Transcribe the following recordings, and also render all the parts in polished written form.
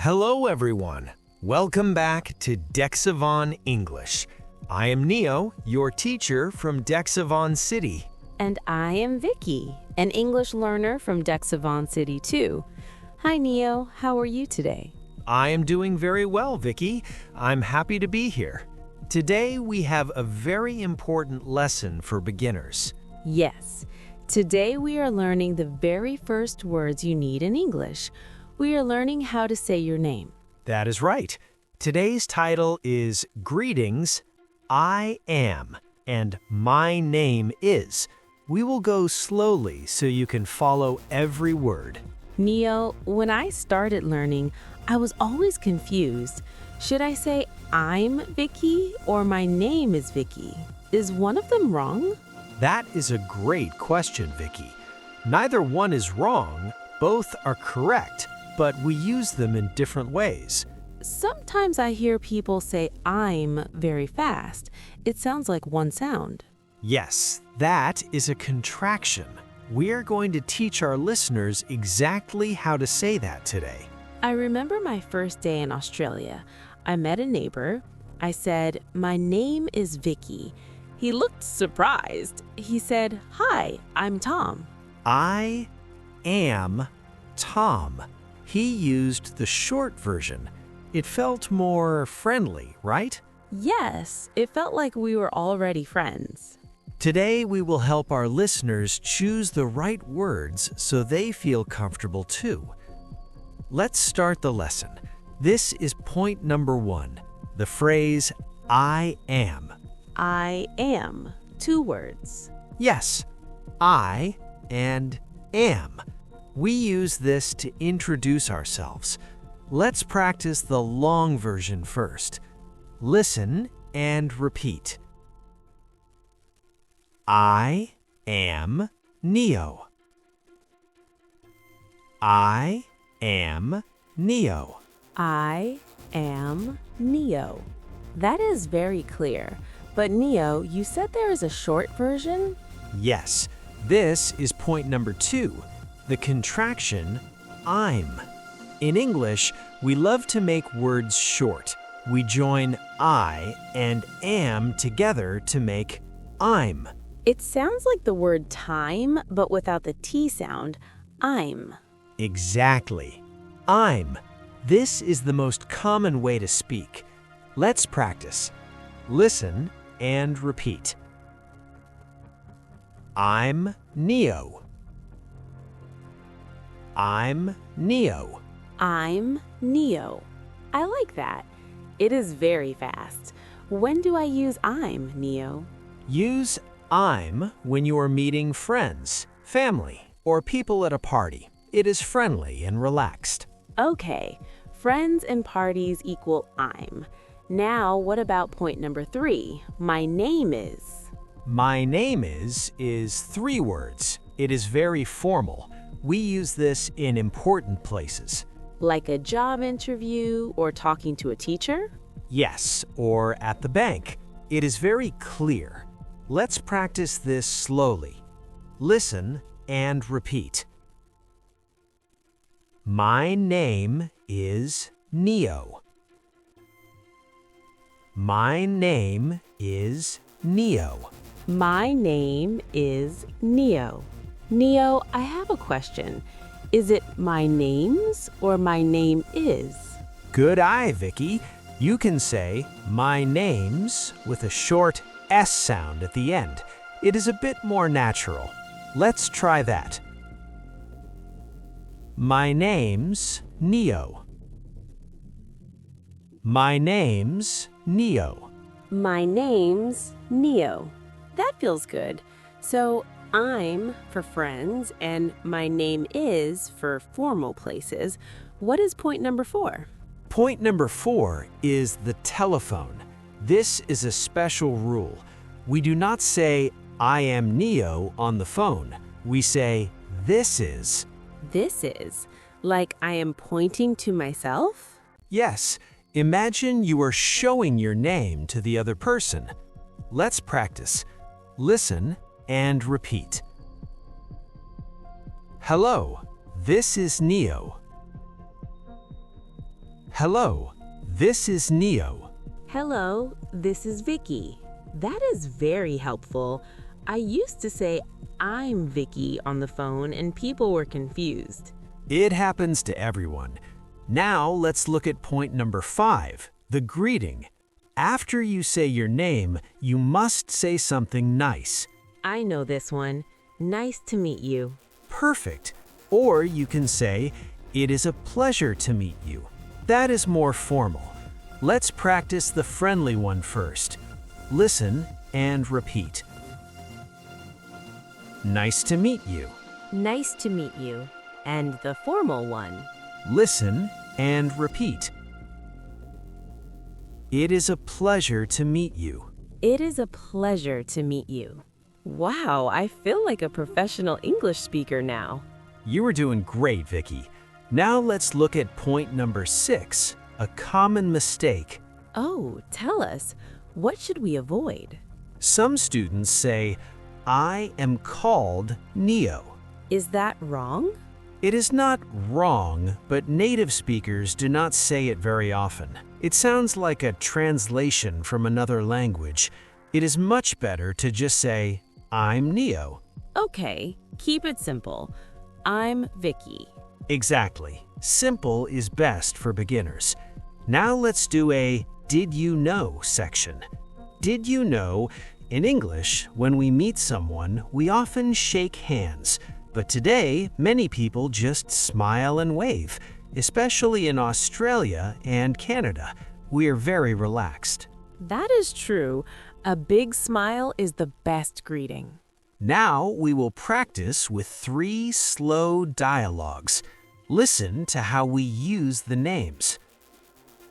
Hello everyone. Welcome back to Dexivon English. I am Nio, your teacher from Dexivon City. And I am Vicky, an English learner from Dexivon City too. Hi Nio, how are you today? I am doing very well, Vicky. I'm happy to be here. Today we have a very important lesson for beginners. Yes, today we are learning the very first words you need in English. We are learning how to say your name. That is right. Today's title is Greetings, I am, and My name is. We will go slowly so you can follow every word. Nio, when I started learning, I was always confused. Should I say I'm Vicky or my name is Vicky? Is one of them wrong? That is a great question, Vicky. Neither one is wrong, both are correct, but we use them in different ways. Sometimes I hear people say I'm very fast. It sounds like one sound. Yes, that is a contraction. We are going to teach our listeners exactly how to say that today. I remember my first day in Australia. I met a neighbor. I said, "My name is Vicky." He looked surprised. He said, "Hi, I'm Tom." I am Tom. He used the short version. It felt more friendly, right? Yes, it felt like we were already friends. Today, we will help our listeners choose the right words so they feel comfortable too. Let's start the lesson. This is point number 1, the phrase I am. I am. 2 words. Yes, I and am. We use this to introduce ourselves. Let's practice the long version first. Listen and repeat. I am Nio. I am Nio. I am Nio. That is very clear. But Nio, you said there is a short version? Yes, this is point number 2, the contraction I'm. In English, we love to make words short. We join I and am together to make I'm. It sounds like the word time, but without the T sound. I'm. Exactly. I'm. This is the most common way to speak. Let's practice. Listen and repeat. I'm Nio. I'm Nio. I'm Nio. I like that. It is very fast. When do I use I'm, Nio? Use I'm when you are meeting friends, family, or people at a party. It is friendly and relaxed. Okay, friends and parties equal I'm. Now, what about point number 3? My name is. My name is 3 words. It is very formal. We use this in important places. Like a job interview or talking to a teacher? Yes, or at the bank. It is very clear. Let's practice this slowly. Listen and repeat. My name is Nio. My name is Nio. My name is Nio. Nio, I have a question. Is it my name's or my name is? Good eye, Vicky. You can say my name's with a short S sound at the end. It is a bit more natural. Let's try that. My name's Nio. My name's Nio. My name's Nio. That feels good. So I'm for friends and my name is for formal places. What is point number 4? Point number 4 is the telephone. This is a special rule. We do not say I am Nio on the phone. We say this is. This is. Like I am pointing to myself? Yes, imagine you are showing your name to the other person. Let's practice. Listen and repeat. Hello, this is Nio. Hello, this is Nio. Hello, this is Vicky. That is very helpful. I used to say I'm Vicky on the phone and people were confused. It happens to everyone. Now let's look at point number 5, the greeting. After you say your name, you must say something nice. I know this one. Nice to meet you. Perfect. Or you can say, it is a pleasure to meet you. That is more formal. Let's practice the friendly one first. Listen and repeat. Nice to meet you. Nice to meet you. And the formal one. Listen and repeat. It is a pleasure to meet you. It is a pleasure to meet you. Wow, I feel like a professional English speaker now. You were doing great, Vicky. Now let's look at point number 6, a common mistake. Oh, tell us. What should we avoid? Some students say, I am called Nio. Is that wrong? It is not wrong, but native speakers do not say it very often. It sounds like a translation from another language. It is much better to just say, I'm Nio. Okay, keep it simple. I'm Vicky. Exactly. Simple is best for beginners. Now let's do a Did You Know section. Did you know? In English, when we meet someone, we often shake hands. But today, many people just smile and wave, especially in Australia and Canada. We are very relaxed. That is true. A big smile is the best greeting. Now we will practice with 3 slow dialogues. Listen to how we use the names.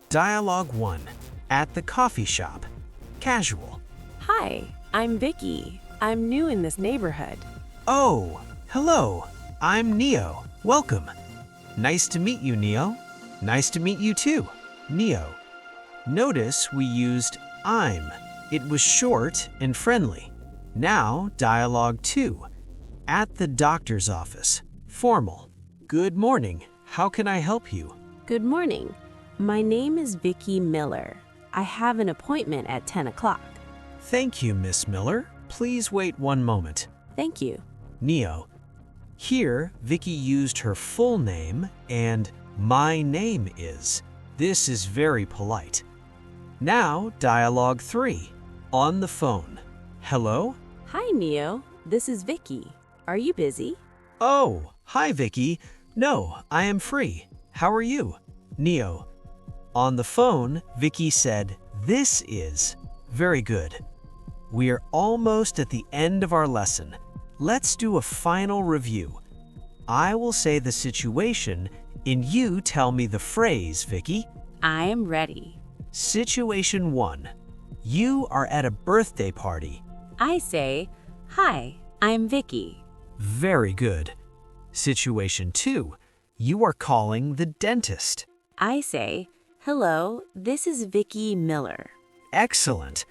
Dialogue 1. At the coffee shop. Casual. Hi, I'm Vicky. I'm new in this neighborhood. Oh, hello. I'm Nio. Welcome. Nice to meet you, Nio. Nice to meet you too, Nio. Notice we used I'm. It was short and friendly. Now, dialogue 2. At the doctor's office. Formal. Good morning. How can I help you? Good morning. My name is Viky Miller. I have an appointment at 10 o'clock. Thank you, Miss Miller. Please wait one moment. Thank you. Nio. Here, Vicky used her full name and my name is. This is very polite. Now, dialogue 3. On the phone. Hello? Hi, Nio. This is Vicky. Are you busy? Oh, hi, Vicky. No, I am free. How are you? Nio. On the phone, Vicky said, This is. Very good. We are almost at the end of our lesson. Let's do a final review. I will say the situation, and you tell me the phrase, Vicky. I am ready. Situation 1. You are at a birthday party. I say, Hi, I'm Vicky. Very good. Situation 2. You are calling the dentist. I say, Hello, this is Viky Miller. Excellent.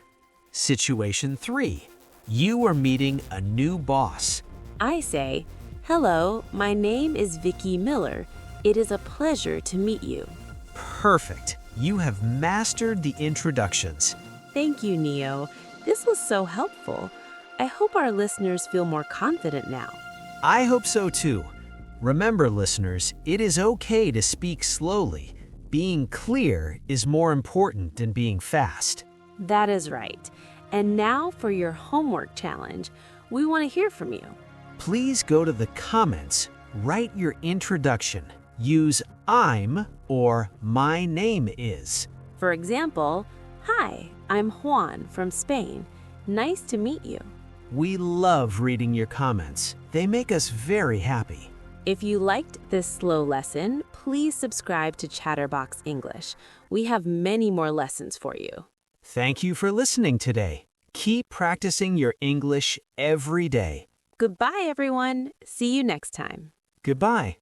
Situation 3. You are meeting a new boss. I say, Hello, my name is Viky Miller. It is a pleasure to meet you. Perfect. You have mastered the introductions. Thank you, Nio. This was so helpful. I hope our listeners feel more confident now. I hope so too. Remember, listeners, it is okay to speak slowly. Being clear is more important than being fast. That is right. And now for your homework challenge. We want to hear from you. Please go to the comments, write your introduction. Use I'm or my name is. For example, Hi, I'm Juan from Spain. Nice to meet you. We love reading your comments. They make us very happy. If you liked this slow lesson, please subscribe to Chatterbox English. We have many more lessons for you. Thank you for listening today. Keep practicing your English every day. Goodbye, everyone. See you next time. Goodbye.